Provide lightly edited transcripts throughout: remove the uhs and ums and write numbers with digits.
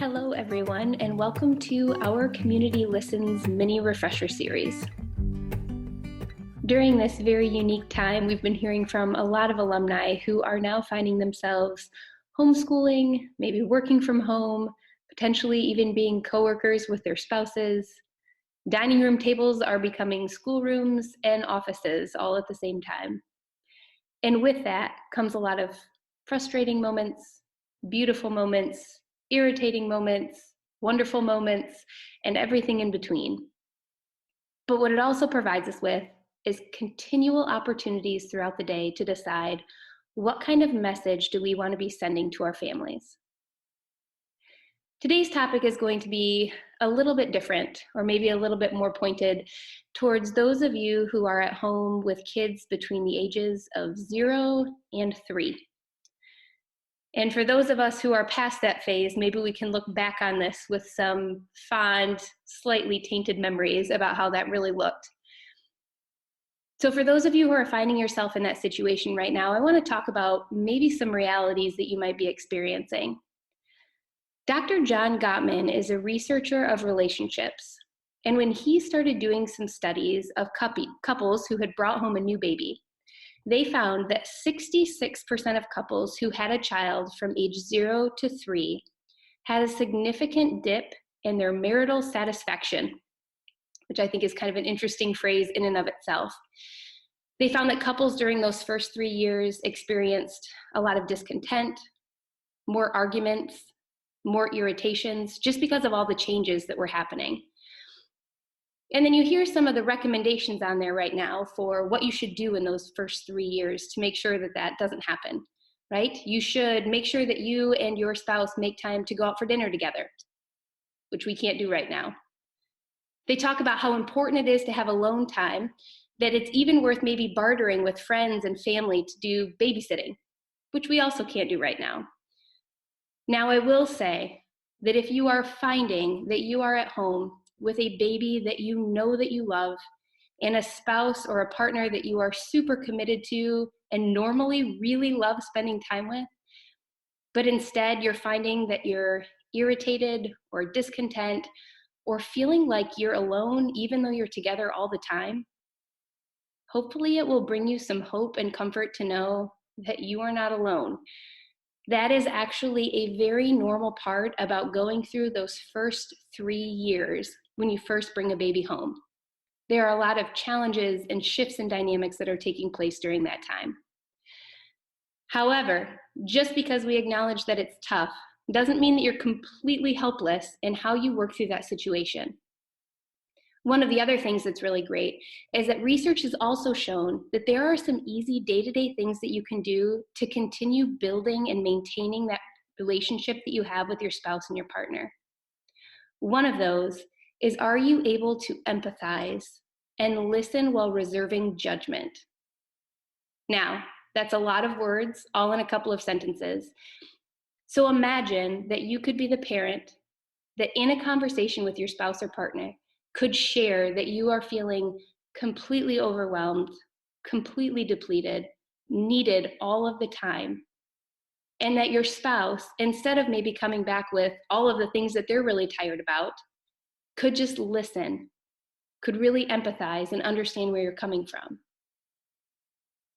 Hello, everyone, and welcome to our Community Listens mini refresher series. During this very unique time, we've been hearing from a lot of alumni who are now finding themselves homeschooling, maybe working from home, potentially even being coworkers with their spouses. Dining room tables are becoming schoolrooms and offices all at the same time. And with that comes a lot of frustrating moments, beautiful moments, irritating moments, wonderful moments, and everything in between. But what it also provides us with is continual opportunities throughout the day to decide what kind of message do we want to be sending to our families. Today's topic is going to be a little bit different, or maybe a little bit more pointed towards those of you who are at home with kids between the ages of 0 and 3. And for those of us who are past that phase, maybe we can look back on this with some fond, slightly tainted memories about how that really looked. So for those of you who are finding yourself in that situation right now, I want to talk about maybe some realities that you might be experiencing. Dr. John Gottman is a researcher of relationships. And when he started doing some studies of couples who had brought home a new baby, they found that 66% of couples who had a child from age 0 to 3 had a significant dip in their marital satisfaction, which I think is kind of an interesting phrase in and of itself. They found that couples during those first 3 years experienced a lot of discontent, more arguments, more irritations, just because of all the changes that were happening. And then you hear some of the recommendations on there right now for what you should do in those first 3 years to make sure that that doesn't happen, right? You should make sure that you and your spouse make time to go out for dinner together, which we can't do right now. They talk about how important it is to have alone time, that it's even worth maybe bartering with friends and family to do babysitting, which we also can't do right now. Now, I will say that if you are finding that you are at home with a baby that you know that you love and a spouse or a partner that you are super committed to and normally really love spending time with, but instead you're finding that you're irritated or discontent or feeling like you're alone even though you're together all the time, hopefully it will bring you some hope and comfort to know that you are not alone. That is actually a very normal part about going through those first 3 years when you first bring a baby home. There are a lot of challenges and shifts in dynamics that are taking place during that time. However, just because we acknowledge that it's tough doesn't mean that you're completely helpless in how you work through that situation. One of the other things that's really great is that research has also shown that there are some easy day-to-day things that you can do to continue building and maintaining that relationship that you have with your spouse and your partner. One of those is, are you able to empathize and listen while reserving judgment? Now, that's a lot of words, all in a couple of sentences. So imagine that you could be the parent that in a conversation with your spouse or partner could share that you are feeling completely overwhelmed, completely depleted, needed all of the time, and that your spouse, instead of maybe coming back with all of the things that they're really tired about, could just listen, could really empathize and understand where you're coming from.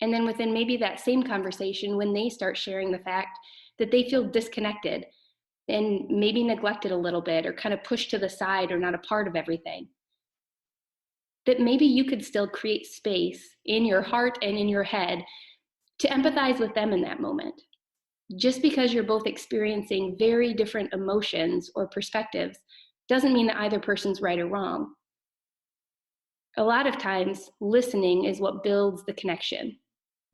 And then within maybe that same conversation, when they start sharing the fact that they feel disconnected and maybe neglected a little bit or kind of pushed to the side or not a part of everything, that maybe you could still create space in your heart and in your head to empathize with them in that moment. Just because you're both experiencing very different emotions or perspectives doesn't mean that either person's right or wrong. A lot of times, listening is what builds the connection.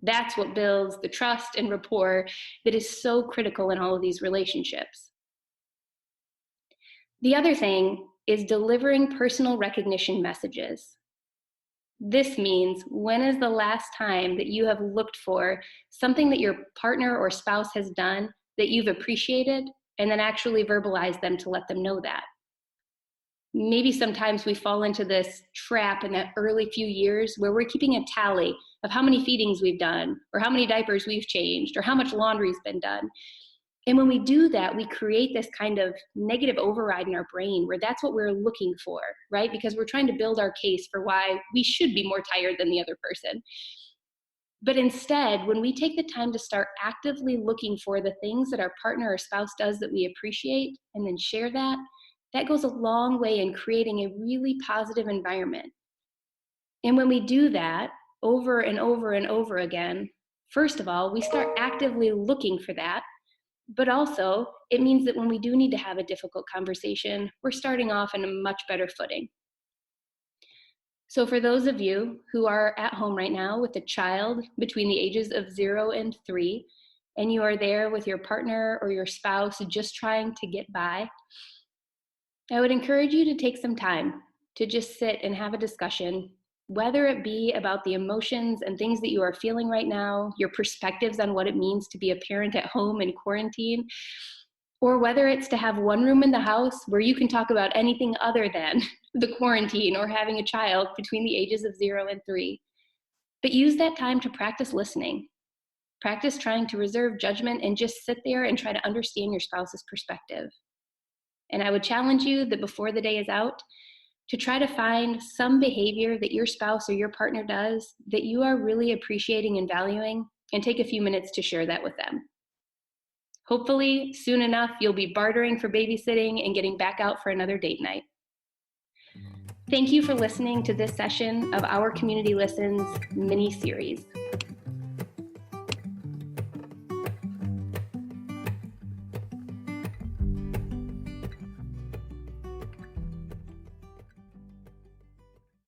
That's what builds the trust and rapport that is so critical in all of these relationships. The other thing is delivering personal recognition messages. This means, when is the last time that you have looked for something that your partner or spouse has done that you've appreciated and then actually verbalized them to let them know that? Maybe sometimes we fall into this trap in that early few years where we're keeping a tally of how many feedings we've done or how many diapers we've changed or how much laundry's been done. And when we do that, we create this kind of negative override in our brain where that's what we're looking for, right? Because we're trying to build our case for why we should be more tired than the other person. But instead, when we take the time to start actively looking for the things that our partner or spouse does that we appreciate and then share that, that goes a long way in creating a really positive environment. And when we do that over and over and over again, first of all, we start actively looking for that. But also, it means that when we do need to have a difficult conversation, we're starting off on a much better footing. So for those of you who are at home right now with a child between the ages of 0 and 3, and you are there with your partner or your spouse just trying to get by, I would encourage you to take some time to just sit and have a discussion, whether it be about the emotions and things that you are feeling right now, your perspectives on what it means to be a parent at home in quarantine, or whether it's to have one room in the house where you can talk about anything other than the quarantine or having a child between the ages of 0 and 3. But use that time to practice listening. Practice trying to reserve judgment and just sit there and try to understand your spouse's perspective. And I would challenge you that before the day is out, to try to find some behavior that your spouse or your partner does that you are really appreciating and valuing, and take a few minutes to share that with them. Hopefully, soon enough, you'll be bartering for babysitting and getting back out for another date night. Thank you for listening to this session of Our Community Listens mini-series.